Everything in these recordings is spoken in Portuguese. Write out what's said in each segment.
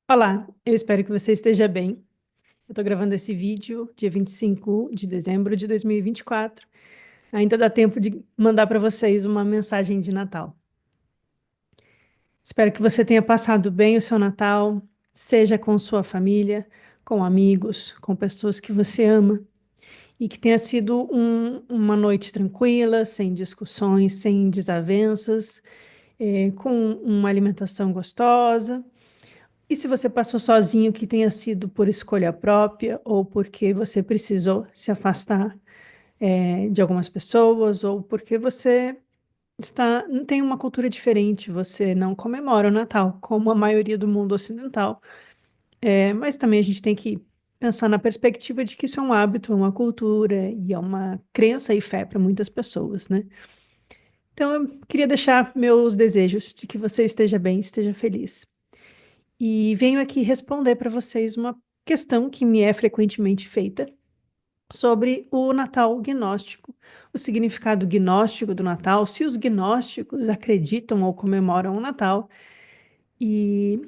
Olá, eu espero que você esteja bem. Eu estou gravando esse vídeo dia 25 de dezembro de 2024. Ainda dá tempo de mandar para vocês uma mensagem de Natal. Espero que você tenha passado bem o seu Natal, seja com sua família, com amigos, com pessoas que você ama, e que tenha sido uma noite tranquila, sem discussões, sem desavenças, com uma alimentação gostosa. E se você passou sozinho, que tenha sido por escolha própria ou porque você precisou se afastar, de algumas pessoas ou porque você tem uma cultura diferente, você não comemora o Natal, como a maioria do mundo ocidental. Mas também a gente tem que pensar na perspectiva de que isso é um hábito, é uma cultura e é uma crença e fé para muitas pessoas, né? Então eu queria deixar meus desejos de que você esteja bem, esteja feliz. E venho aqui responder para vocês uma questão que me é frequentemente feita sobre o Natal gnóstico, o significado gnóstico do Natal, se os gnósticos acreditam ou comemoram o Natal, e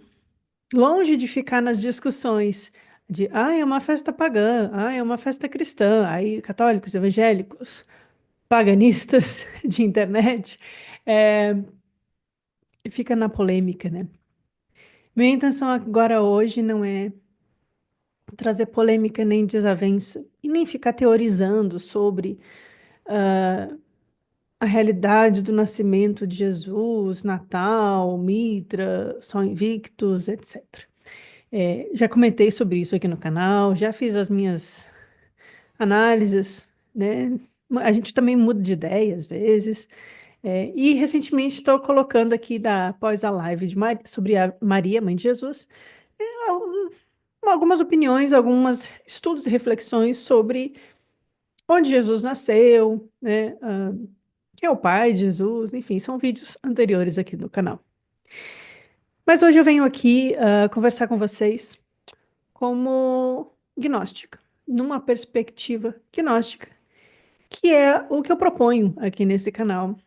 longe de ficar nas discussões de, é uma festa pagã, é uma festa cristã, aí católicos, evangélicos, paganistas de internet, é, fica na polêmica, né? Minha intenção agora hoje não é trazer polêmica nem desavença, e nem ficar teorizando sobre a realidade do nascimento de Jesus, Natal, Mitra, Sol Invictus, etc. Já comentei sobre isso aqui no canal, já fiz as minhas análises, né? A gente também muda de ideia às vezes. E recentemente estou colocando aqui após a live sobre a Maria, Mãe de Jesus, algum- algumas opiniões, alguns estudos e reflexões sobre onde Jesus nasceu, né? Quem é o pai de Jesus, enfim, são vídeos anteriores aqui no canal. Mas hoje eu venho aqui conversar com vocês como gnóstica, numa perspectiva gnóstica, que é o que eu proponho aqui nesse canal,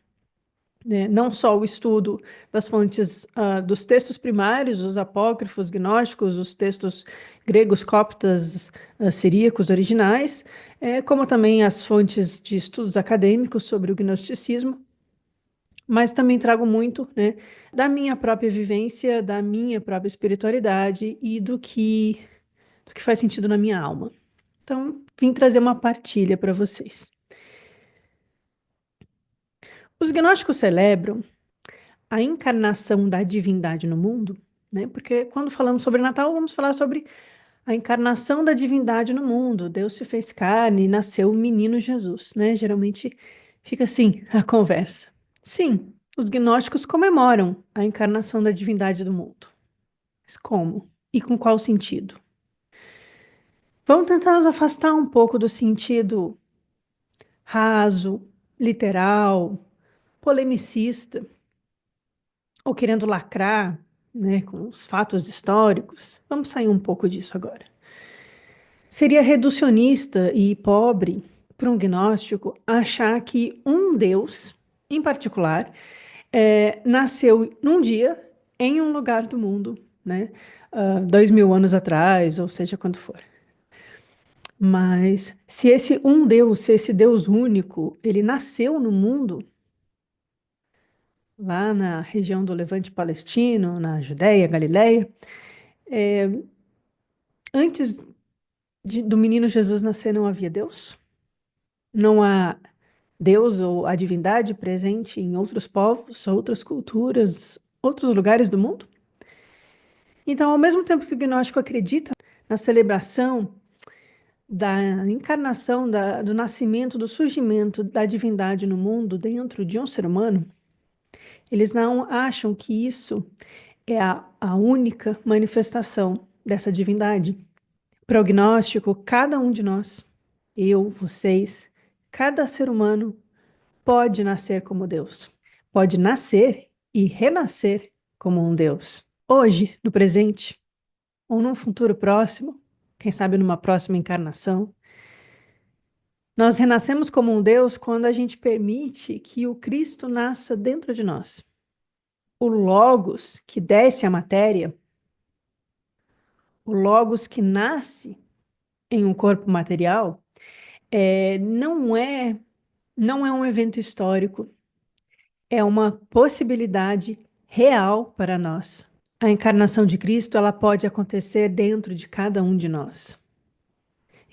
né? Não só o estudo das fontes dos textos primários, os apócrifos gnósticos, os textos gregos, coptas, siríacos originais, como também as fontes de estudos acadêmicos sobre o gnosticismo, mas também trago muito, né, da minha própria vivência, da minha própria espiritualidade e do que faz sentido na minha alma. Então, vim trazer uma partilha para vocês. Os gnósticos celebram a encarnação da divindade no mundo, né? Porque quando falamos sobre Natal, vamos falar sobre a encarnação da divindade no mundo. Deus se fez carne e nasceu o menino Jesus, né? Geralmente fica assim a conversa. Sim, os gnósticos comemoram a encarnação da divindade do mundo. Mas como? E com qual sentido? Vamos tentar nos afastar um pouco do sentido raso, literal, polemicista, ou querendo lacrar, né, com os fatos históricos. Vamos sair um pouco disso agora. Seria reducionista e pobre para um gnóstico achar que um Deus, em particular, nasceu num dia em um lugar do mundo, né? 2000 anos atrás, ou seja, quando for. Mas se esse um Deus, se esse Deus único, ele nasceu no mundo, lá na região do Levante Palestino, na Judéia, Galileia, antes do menino Jesus nascer não havia Deus? Não há Deus ou a divindade presente em outros povos, outras culturas, outros lugares do mundo? Então, ao mesmo tempo que o gnóstico acredita na celebração da encarnação, do nascimento, do surgimento da divindade no mundo dentro de um ser humano, eles não acham que isso é a única manifestação dessa divindade. Para o gnóstico, cada um de nós, eu, vocês, cada ser humano pode nascer como Deus. Pode nascer e renascer como um Deus. Hoje, no presente, ou num futuro próximo, quem sabe numa próxima encarnação, nós renascemos como um Deus quando a gente permite que o Cristo nasça dentro de nós. O Logos, que desce a matéria, o Logos que nasce em um corpo material, não é um evento histórico, é uma possibilidade real para nós. A encarnação de Cristo, ela pode acontecer dentro de cada um de nós.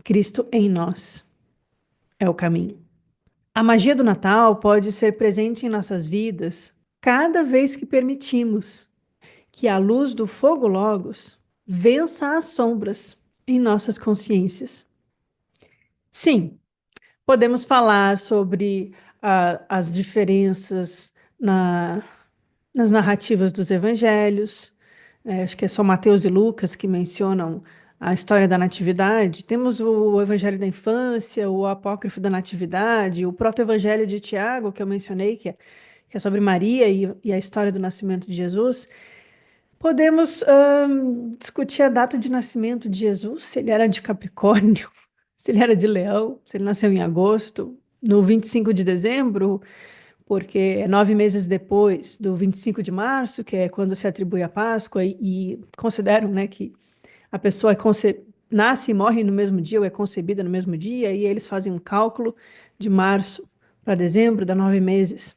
Cristo em nós é o caminho. A magia do Natal pode ser presente em nossas vidas cada vez que permitimos que a luz do fogo Logos vença as sombras em nossas consciências. Sim, podemos falar sobre as diferenças nas narrativas dos evangelhos. Acho que é só Mateus e Lucas que mencionam a história da Natividade. Temos o Evangelho da Infância, o Apócrifo da Natividade, o Proto-Evangelho de Tiago, que eu mencionei, que é sobre Maria e a história do nascimento de Jesus. Podemos discutir a data de nascimento de Jesus, se ele era de Capricórnio, se ele era de Leão, se ele nasceu em agosto, no 25 de dezembro, porque é 9 meses depois do 25 de março, que é quando se atribui a Páscoa, e consideram, né, que a pessoa nasce e morre no mesmo dia, ou é concebida no mesmo dia, e eles fazem um cálculo de março para dezembro, dá 9 meses.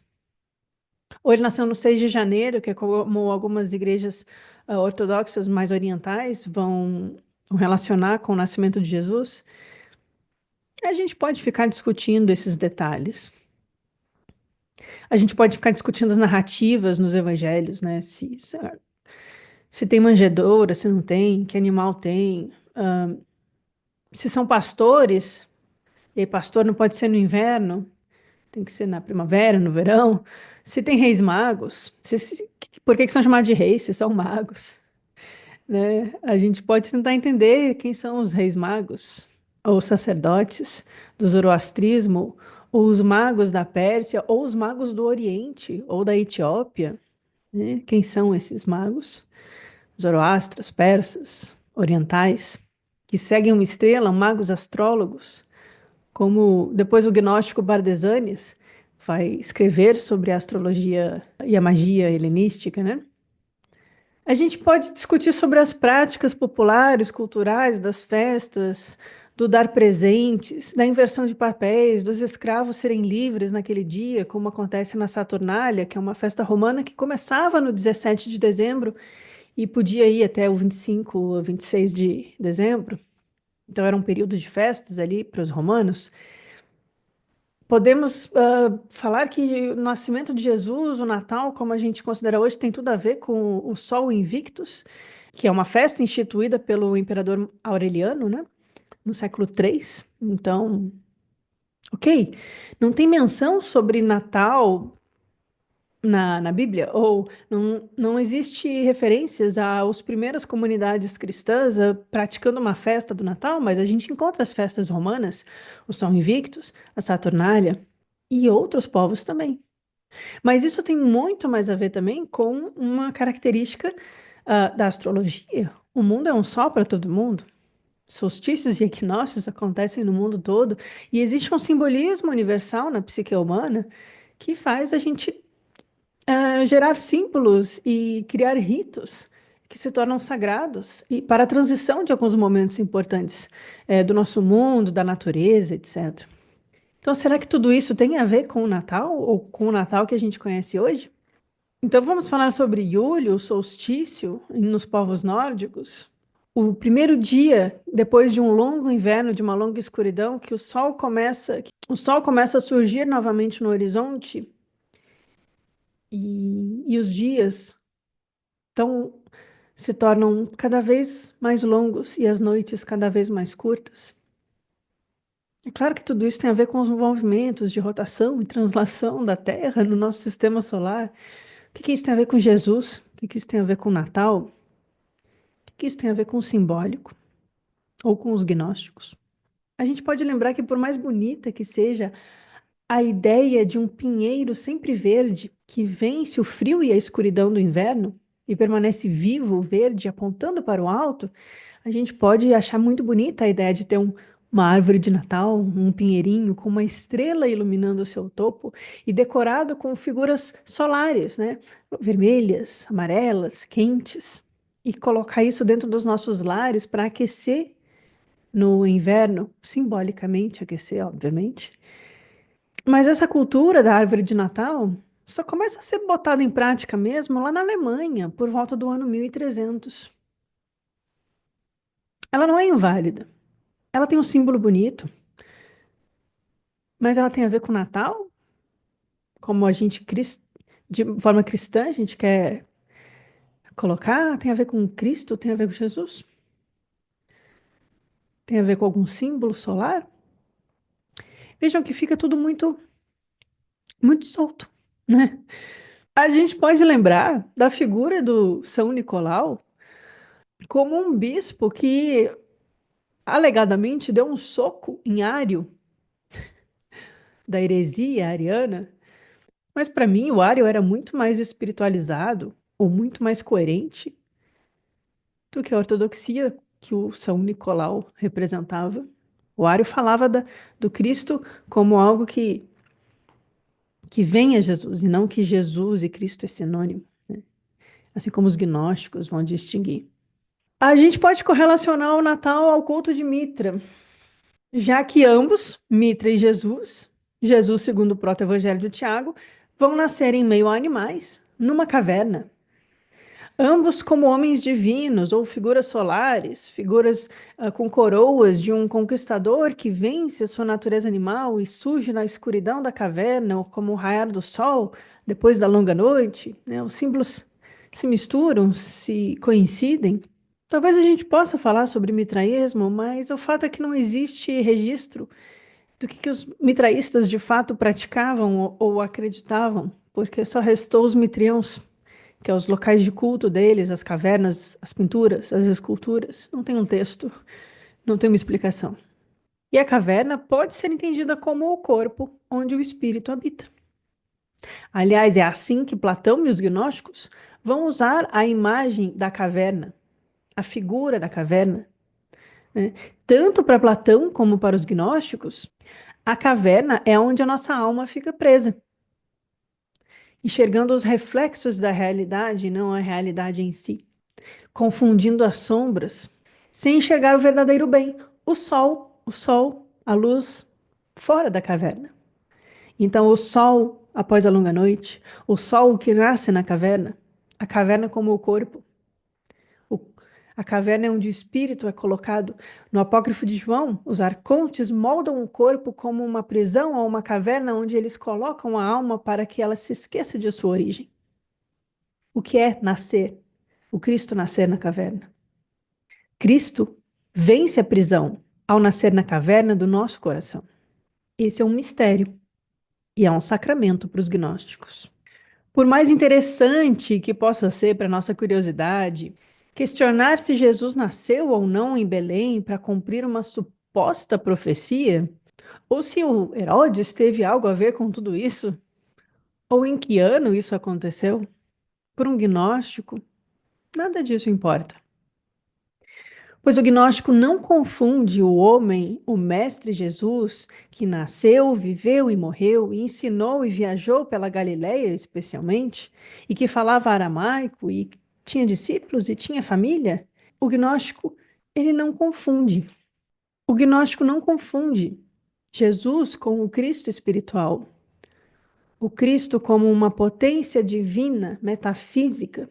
Ou ele nasceu no 6 de janeiro, que é como algumas igrejas ortodoxas mais orientais vão relacionar com o nascimento de Jesus. A gente pode ficar discutindo esses detalhes. A gente pode ficar discutindo as narrativas nos evangelhos, né? Se tem manjedoura, se não tem, que animal tem, se são pastores, e pastor não pode ser no inverno, tem que ser na primavera, no verão. Se tem reis magos, por que são chamados de reis se são magos? Né? A gente pode tentar entender quem são os reis magos, ou os sacerdotes do zoroastrismo, ou os magos da Pérsia, ou os magos do Oriente, ou da Etiópia. Né? Quem são esses magos? Zoroastras, persas, orientais, que seguem uma estrela, magos astrólogos, como depois o gnóstico Bardesanes vai escrever sobre a astrologia e a magia helenística, né? A gente pode discutir sobre as práticas populares, culturais, das festas, do dar presentes, da inversão de papéis, dos escravos serem livres naquele dia, como acontece na Saturnália, que é uma festa romana que começava no 17 de dezembro e podia ir até o 25 ou 26 de dezembro. Então era um período de festas ali para os romanos. Podemos falar que o nascimento de Jesus, o Natal, como a gente considera hoje, tem tudo a ver com o Sol Invictus, que é uma festa instituída pelo imperador Aureliano, né, no século III. Então, ok, não tem menção sobre Natal na Bíblia, ou não existe referências às primeiras comunidades cristãs praticando uma festa do Natal, mas a gente encontra as festas romanas, o Sol Invictus, a Saturnália e outros povos também. Mas isso tem muito mais a ver também com uma característica da astrologia. O mundo é um só para todo mundo. Solstícios e equinócios acontecem no mundo todo, e existe um simbolismo universal na psique humana que faz a gente gerar símbolos e criar ritos que se tornam sagrados e para a transição de alguns momentos importantes do nosso mundo, da natureza, etc. Então, será que tudo isso tem a ver com o Natal ou com o Natal que a gente conhece hoje? Então, vamos falar sobre Yule, o solstício, nos povos nórdicos. O primeiro dia, depois de um longo inverno, de uma longa escuridão, que o sol começa a surgir novamente no horizonte e os dias tão, se tornam cada vez mais longos e as noites cada vez mais curtas. É claro que tudo isso tem a ver com os movimentos de rotação e translação da Terra no nosso sistema solar. O que isso tem a ver com Jesus? O que isso tem a ver com o Natal? O que isso tem a ver com o simbólico? Ou com os gnósticos? A gente pode lembrar que, por mais bonita que seja a ideia de um pinheiro sempre verde que vence o frio e a escuridão do inverno e permanece vivo, verde, apontando para o alto, a gente pode achar muito bonita a ideia de ter uma árvore de Natal, um pinheirinho com uma estrela iluminando o seu topo e decorado com figuras solares, né? Vermelhas, amarelas, quentes. e colocar isso dentro dos nossos lares para aquecer no inverno, simbolicamente aquecer, obviamente. Mas essa cultura da árvore de Natal só começa a ser botada em prática mesmo lá na Alemanha, por volta do ano 1300. Ela não é inválida. Ela tem um símbolo bonito, mas ela tem a ver com o Natal, como a gente, de forma cristã, a gente quer colocar, tem a ver com Cristo, tem a ver com Jesus, tem a ver com algum símbolo solar. Vejam que fica tudo muito, muito solto, né? A gente pode lembrar da figura do São Nicolau como um bispo que alegadamente deu um soco em Ário, da heresia ariana, mas para mim o Ário era muito mais espiritualizado ou muito mais coerente do que a ortodoxia que o São Nicolau representava. O Ário falava do Cristo como algo que vem a Jesus, e não que Jesus e Cristo é sinônimo, né? Assim como os gnósticos vão distinguir. A gente pode correlacionar o Natal ao culto de Mitra, já que ambos, Mitra e Jesus, Jesus, segundo o proto-evangelho de Tiago, vão nascer em meio a animais, numa caverna. Ambos como homens divinos ou figuras solares, figuras com coroas de um conquistador que vence a sua natureza animal e surge na escuridão da caverna, ou como o raiar do sol depois da longa noite, né? Os símbolos se misturam, se coincidem. Talvez a gente possa falar sobre mitraísmo, mas o fato é que não existe registro do que os mitraístas de fato praticavam ou acreditavam, porque só restou os mitriãos, que é os locais de culto deles, as cavernas, as pinturas, as esculturas. Não tem um texto, não tem uma explicação. E a caverna pode ser entendida como o corpo onde o espírito habita. Aliás, é assim que Platão e os gnósticos vão usar a imagem da caverna, a figura da caverna, né? Tanto para Platão como para os gnósticos, a caverna é onde a nossa alma fica presa, enxergando os reflexos da realidade e não a realidade em si, confundindo as sombras, sem enxergar o verdadeiro bem, o sol, a luz, fora da caverna. Então, o sol após a longa noite, o sol que nasce na caverna, a caverna como o corpo, o, a caverna é onde o espírito é colocado. No Apócrifo de João, os arcontes moldam o corpo como uma prisão ou uma caverna onde eles colocam a alma para que ela se esqueça de sua origem. O que é nascer? O Cristo nascer na caverna. Cristo vence a prisão ao nascer na caverna do nosso coração. Esse é um mistério e é um sacramento para os gnósticos. Por mais interessante que possa ser para nossa curiosidade, questionar se Jesus nasceu ou não em Belém para cumprir uma suposta profecia, ou se o Herodes teve algo a ver com tudo isso, ou em que ano isso aconteceu, por um gnóstico, nada disso importa. Pois o gnóstico não confunde o homem, o Mestre Jesus, que nasceu, viveu e morreu, e ensinou e viajou pela Galileia, especialmente, e que falava aramaico, e tinha discípulos e tinha família. O gnóstico, ele não confunde. O gnóstico não confunde Jesus com o Cristo espiritual, o Cristo como uma potência divina, metafísica,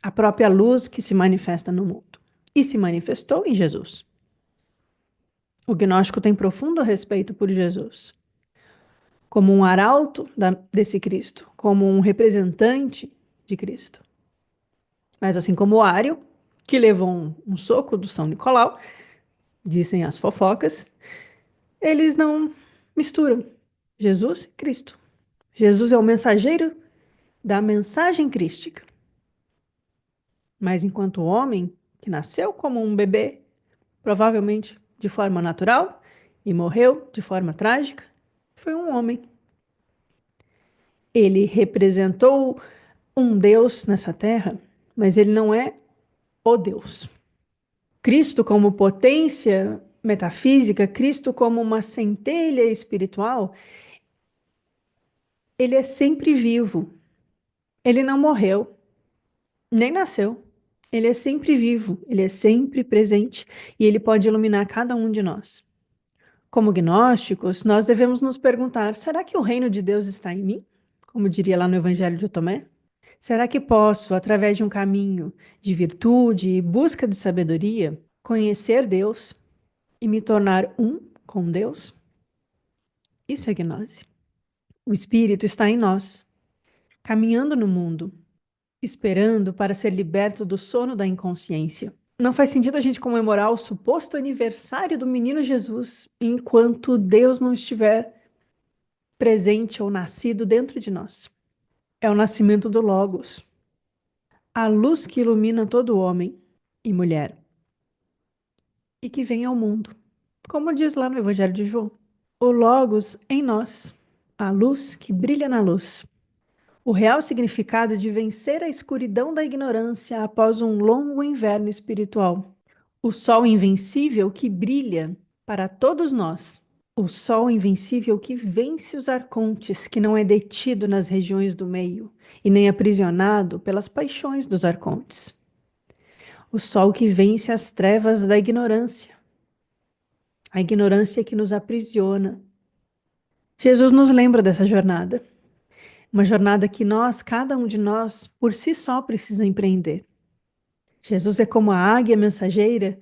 a própria luz que se manifesta no mundo. E se manifestou em Jesus. O gnóstico tem profundo respeito por Jesus, como um arauto desse Cristo, como um representante de Cristo. Mas assim como o Ário, que levou um soco do São Nicolau, dizem as fofocas, eles não misturam Jesus e Cristo. Jesus é o mensageiro da mensagem crística. Mas enquanto homem, que nasceu como um bebê, provavelmente de forma natural, e morreu de forma trágica, foi um homem. Ele representou um Deus nessa terra, mas ele não é o Deus. Cristo como potência metafísica, Cristo como uma centelha espiritual, ele é sempre vivo. Ele não morreu. Nem nasceu. Ele é sempre vivo, ele é sempre presente e ele pode iluminar cada um de nós. Como gnósticos, nós devemos nos perguntar: será que o reino de Deus está em mim? Como diria lá no Evangelho de Tomé? Será que posso, através de um caminho de virtude e busca de sabedoria, conhecer Deus e me tornar um com Deus? Isso é gnose. O Espírito está em nós, caminhando no mundo, esperando para ser liberto do sono da inconsciência. Não faz sentido a gente comemorar o suposto aniversário do menino Jesus enquanto Deus não estiver presente ou nascido dentro de nós. É o nascimento do Logos, a luz que ilumina todo homem e mulher e que vem ao mundo, como diz lá no Evangelho de João. O Logos em nós, a luz que brilha na luz. O real significado de vencer a escuridão da ignorância após um longo inverno espiritual. O sol invencível que brilha para todos nós. O sol invencível que vence os arcontes, que não é detido nas regiões do meio e nem aprisionado pelas paixões dos arcontes. O sol que vence as trevas da ignorância, a ignorância que nos aprisiona. Jesus nos lembra dessa jornada, uma jornada que nós, cada um de nós, por si só precisa empreender. Jesus é como a águia mensageira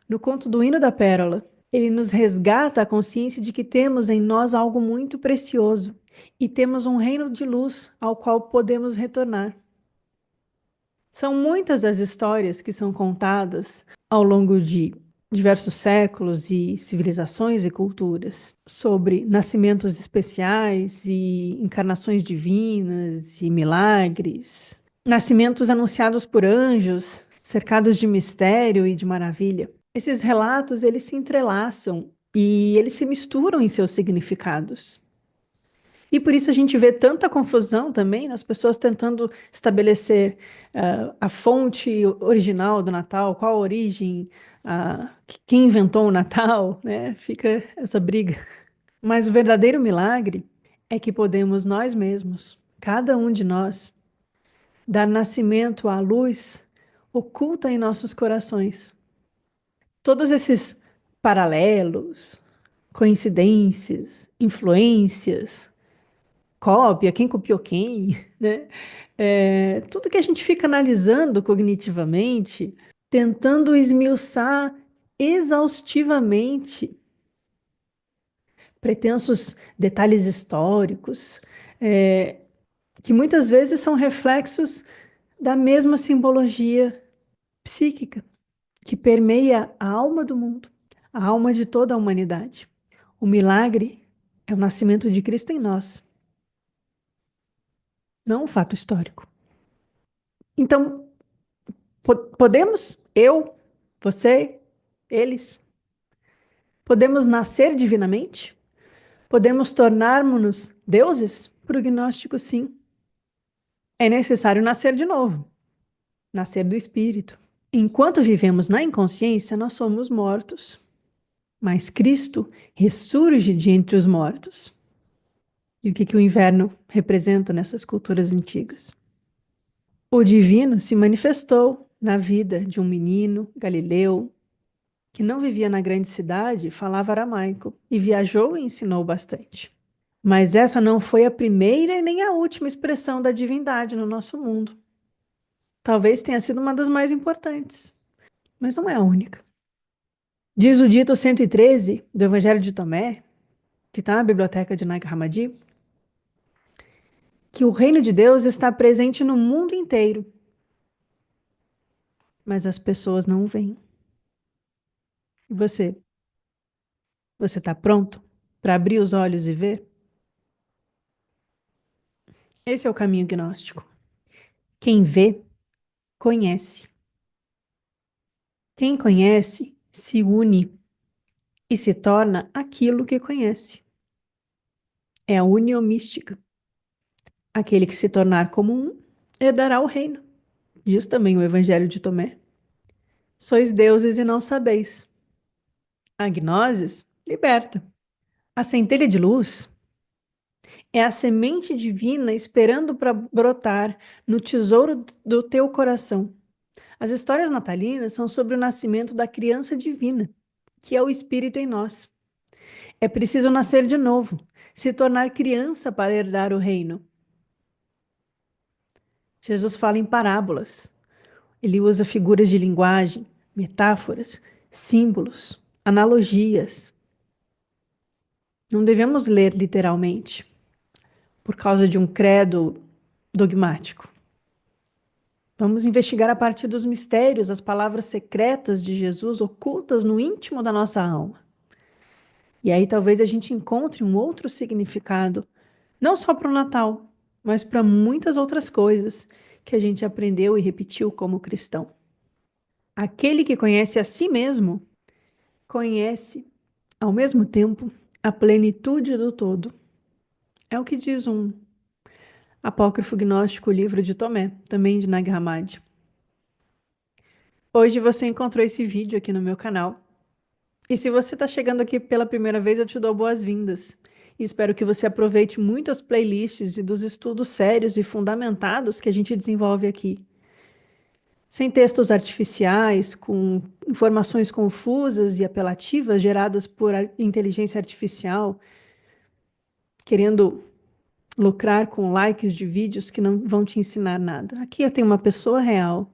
no conto do Hino da Pérola. Ele nos resgata a consciência de que temos em nós algo muito precioso e temos um reino de luz ao qual podemos retornar. São muitas as histórias que são contadas ao longo de diversos séculos e civilizações e culturas sobre nascimentos especiais e encarnações divinas e milagres, nascimentos anunciados por anjos, cercados de mistério e de maravilha. Esses relatos, eles se entrelaçam e eles se misturam em seus significados. E por isso a gente vê tanta confusão também nas pessoas tentando estabelecer a fonte original do Natal, qual a origem, quem inventou o Natal, né? Fica essa briga. Mas o verdadeiro milagre é que podemos nós mesmos, cada um de nós, dar nascimento à luz oculta em nossos corações. Todos esses paralelos, coincidências, influências, cópia, quem copiou quem, né? Tudo que a gente fica analisando cognitivamente, tentando esmiuçar exaustivamente pretensos detalhes históricos, que muitas vezes são reflexos da mesma simbologia psíquica que permeia a alma do mundo, a alma de toda a humanidade. O milagre é o nascimento de Cristo em nós, não um fato histórico. Então, podemos, eu, você, eles, podemos nascer divinamente? Podemos tornarmos-nos deuses? Para o gnóstico, sim. É necessário nascer de novo, nascer do espírito. Enquanto vivemos na inconsciência, nós somos mortos. Mas Cristo ressurge de entre os mortos. E o que o inverno representa nessas culturas antigas? O divino se manifestou na vida de um menino galileu que não vivia na grande cidade, falava aramaico e viajou e ensinou bastante. Mas essa não foi a primeira e nem a última expressão da divindade no nosso mundo. Talvez tenha sido uma das mais importantes, mas não é a única. Diz o dito 113 do Evangelho de Tomé, que está na biblioteca de Nag Hammadi, que o reino de Deus está presente no mundo inteiro, mas as pessoas não veem. E você? Você está pronto para abrir os olhos e ver? Esse é o caminho gnóstico. Quem vê, conhece. Quem conhece, se une e se torna aquilo que conhece. É a união mística. Aquele que se tornar como um, herdará o reino. Diz também o Evangelho de Tomé. Sois deuses e não sabeis. A gnoses liberta. A centelha de luz É a semente divina esperando para brotar no tesouro do teu coração. As histórias natalinas são sobre o nascimento da criança divina, que é o Espírito em nós. É preciso nascer de novo, se tornar criança para herdar o reino. Jesus fala em parábolas. Ele usa figuras de linguagem, metáforas, símbolos, analogias. Não devemos ler literalmente, por causa de um credo dogmático. Vamos investigar a partir dos mistérios, as palavras secretas de Jesus ocultas no íntimo da nossa alma. E aí talvez a gente encontre um outro significado, não só para o Natal, mas para muitas outras coisas que a gente aprendeu e repetiu como cristão. Aquele que conhece a si mesmo, conhece, ao mesmo tempo, a plenitude do todo. É o que diz um apócrifo gnóstico, o livro de Tomé, também de Nag Hammadi. Hoje você encontrou esse vídeo aqui no meu canal. E se você está chegando aqui pela primeira vez, eu te dou boas-vindas. E espero que você aproveite muito as playlists e dos estudos sérios e fundamentados que a gente desenvolve aqui. Sem textos artificiais, com informações confusas e apelativas geradas por inteligência artificial, querendo lucrar com likes de vídeos que não vão te ensinar nada. Aqui eu tenho uma pessoa real,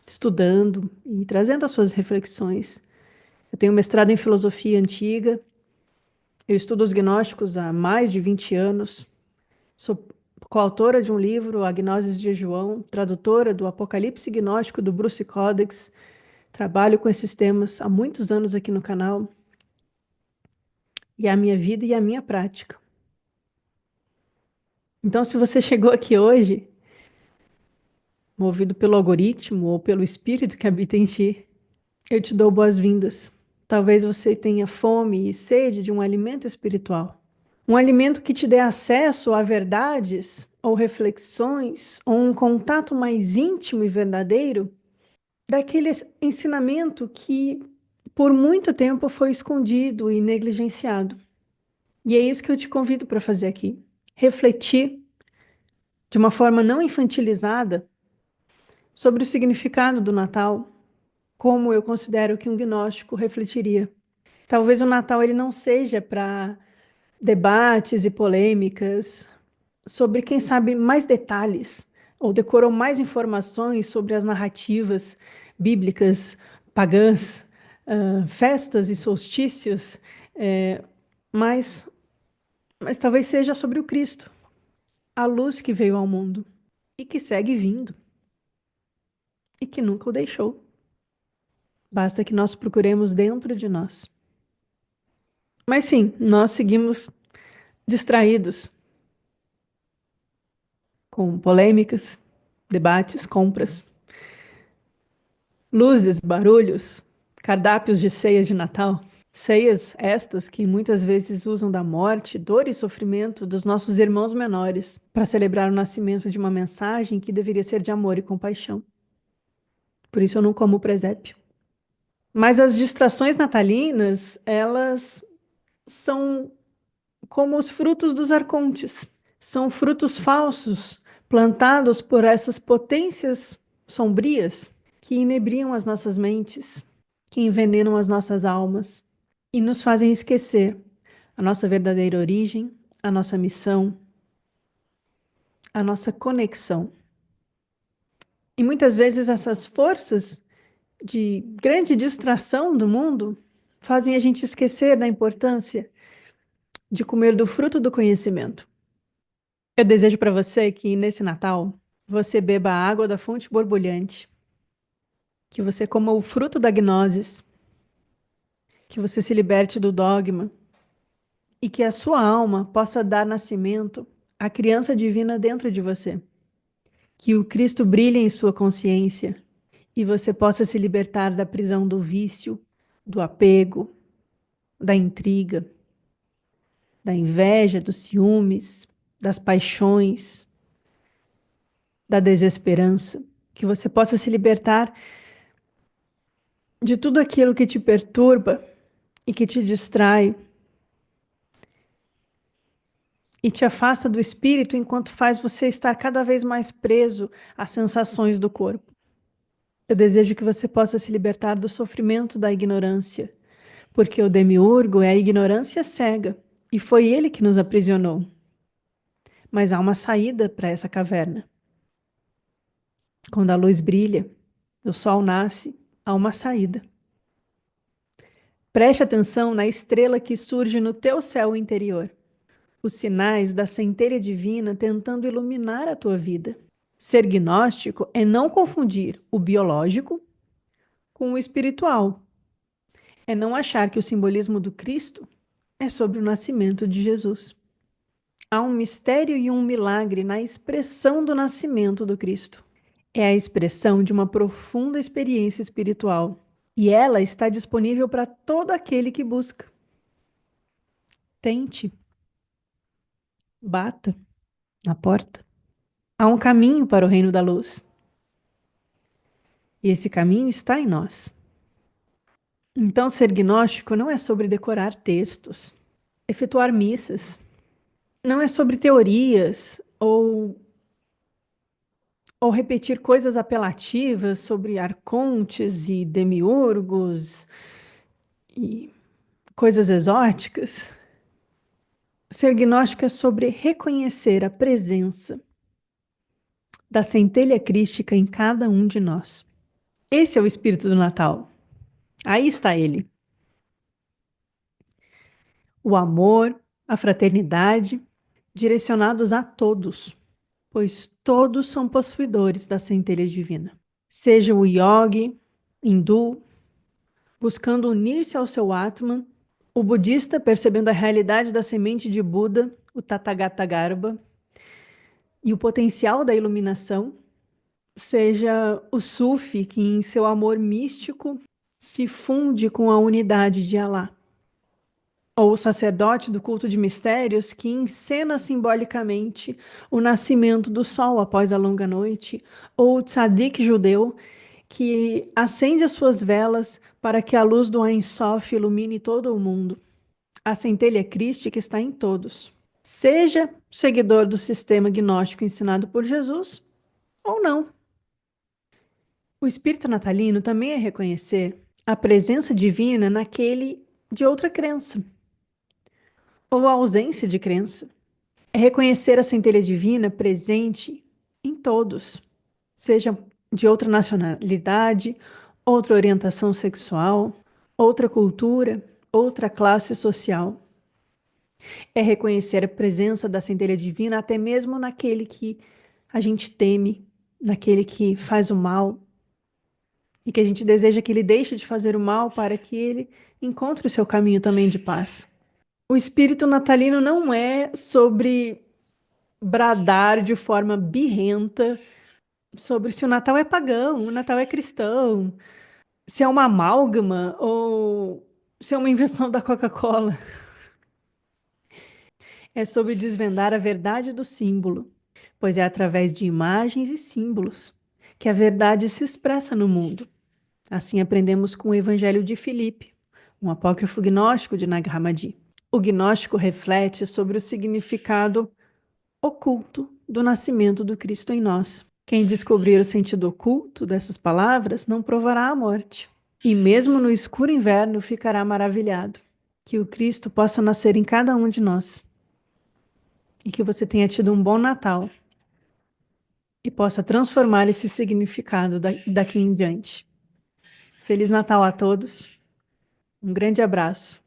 estudando e trazendo as suas reflexões. Eu tenho mestrado em filosofia antiga, eu estudo os gnósticos há mais de 20 anos, sou coautora de um livro, A Gnoses de João, tradutora do Apocalipse Gnóstico do Bruce Codex, trabalho com esses temas há muitos anos aqui no canal, e é a minha vida e a minha prática. Então, se você chegou aqui hoje, movido pelo algoritmo ou pelo espírito que habita em ti, eu te dou boas-vindas. Talvez você tenha fome e sede de um alimento espiritual. Um alimento que te dê acesso a verdades ou reflexões ou um contato mais íntimo e verdadeiro daquele ensinamento que por muito tempo foi escondido e negligenciado. E é isso que eu te convido para fazer aqui. Refletir de uma forma não infantilizada sobre o significado do Natal, como eu considero que um gnóstico refletiria. Talvez o Natal ele não seja para debates e polêmicas sobre, quem sabe, mais detalhes ou decorou mais informações sobre as narrativas bíblicas pagãs, festas e solstícios, é, mas, mas talvez seja sobre o Cristo, a luz que veio ao mundo e que segue vindo e que nunca o deixou. Basta que nós procuremos dentro de nós. Mas sim, nós seguimos distraídos com polêmicas, debates, compras, luzes, barulhos, cardápios de ceias de Natal. Ceias estas que muitas vezes usam da morte, dor e sofrimento dos nossos irmãos menores para celebrar o nascimento de uma mensagem que deveria ser de amor e compaixão. Por isso eu não como presépio. Mas as distrações natalinas, elas são como os frutos dos arcontes. São frutos falsos, plantados por essas potências sombrias que inebriam as nossas mentes, que envenenam as nossas almas e nos fazem esquecer a nossa verdadeira origem, a nossa missão, a nossa conexão. E muitas vezes essas forças de grande distração do mundo fazem a gente esquecer da importância de comer do fruto do conhecimento. Eu desejo para você que nesse Natal você beba a água da fonte borbulhante, que você coma o fruto da gnosis, que você se liberte do dogma e que a sua alma possa dar nascimento à criança divina dentro de você. Que o Cristo brilhe em sua consciência e você possa se libertar da prisão do vício, do apego, da intriga, da inveja, dos ciúmes, das paixões, da desesperança. Que você possa se libertar de tudo aquilo que te perturba e que te distrai e te afasta do espírito enquanto faz você estar cada vez mais preso às sensações do corpo. Eu desejo que você possa se libertar do sofrimento da ignorância, porque o demiurgo é a ignorância cega, e foi ele que nos aprisionou. Mas há uma saída para essa caverna. Quando a luz brilha, o sol nasce, há uma saída. Preste atenção na estrela que surge no teu céu interior. Os sinais da centelha divina tentando iluminar a tua vida. Ser gnóstico é não confundir o biológico com o espiritual. É não achar que o simbolismo do Cristo é sobre o nascimento de Jesus. Há um mistério e um milagre na expressão do nascimento do Cristo. É a expressão de uma profunda experiência espiritual. E ela está disponível para todo aquele que busca. Tente, bata na porta. Há um caminho para o reino da luz. E esse caminho está em nós. Então, ser gnóstico não é sobre decorar textos, efetuar missas. Não é sobre teorias ou repetir coisas apelativas sobre arcontes e demiurgos e coisas exóticas. Ser gnóstico é sobre reconhecer a presença da centelha crística em cada um de nós. Esse é o espírito do Natal. Aí está ele. O amor, a fraternidade, direcionados a todos, pois todos são possuidores da centelha divina. Seja o yogi, hindu, buscando unir-se ao seu Atman, o budista percebendo a realidade da semente de Buda, o Tathagata Garbha, e o potencial da iluminação, seja o sufi que em seu amor místico se funde com a unidade de Alá, ou o sacerdote do culto de mistérios que encena simbolicamente o nascimento do sol após a longa noite, ou o tzadik judeu que acende as suas velas para que a luz do Ein Sof ilumine todo o mundo. A centelha crística está em todos. Seja seguidor do sistema gnóstico ensinado por Jesus ou não. O espírito natalino também é reconhecer a presença divina naquele de outra crença, ou a ausência de crença. É reconhecer a centelha divina presente em todos, seja de outra nacionalidade, outra orientação sexual, outra cultura, outra classe social. É reconhecer a presença da centelha divina até mesmo naquele que a gente teme, naquele que faz o mal, e que a gente deseja que ele deixe de fazer o mal para que ele encontre o seu caminho também de paz. O espírito natalino não é sobre bradar de forma birrenta sobre se o Natal é pagão, o Natal é cristão, se é uma amálgama ou se é uma invenção da Coca-Cola. É sobre desvendar a verdade do símbolo, pois é através de imagens e símbolos que a verdade se expressa no mundo. Assim aprendemos com o Evangelho de Filipe, um apócrifo gnóstico de Nag Hammadi. O gnóstico reflete sobre o significado oculto do nascimento do Cristo em nós. Quem descobrir o sentido oculto dessas palavras não provará a morte, e mesmo no escuro inverno ficará maravilhado. Que o Cristo possa nascer em cada um de nós, e que você tenha tido um bom Natal, e possa transformar esse significado daqui em diante. Feliz Natal a todos, um grande abraço.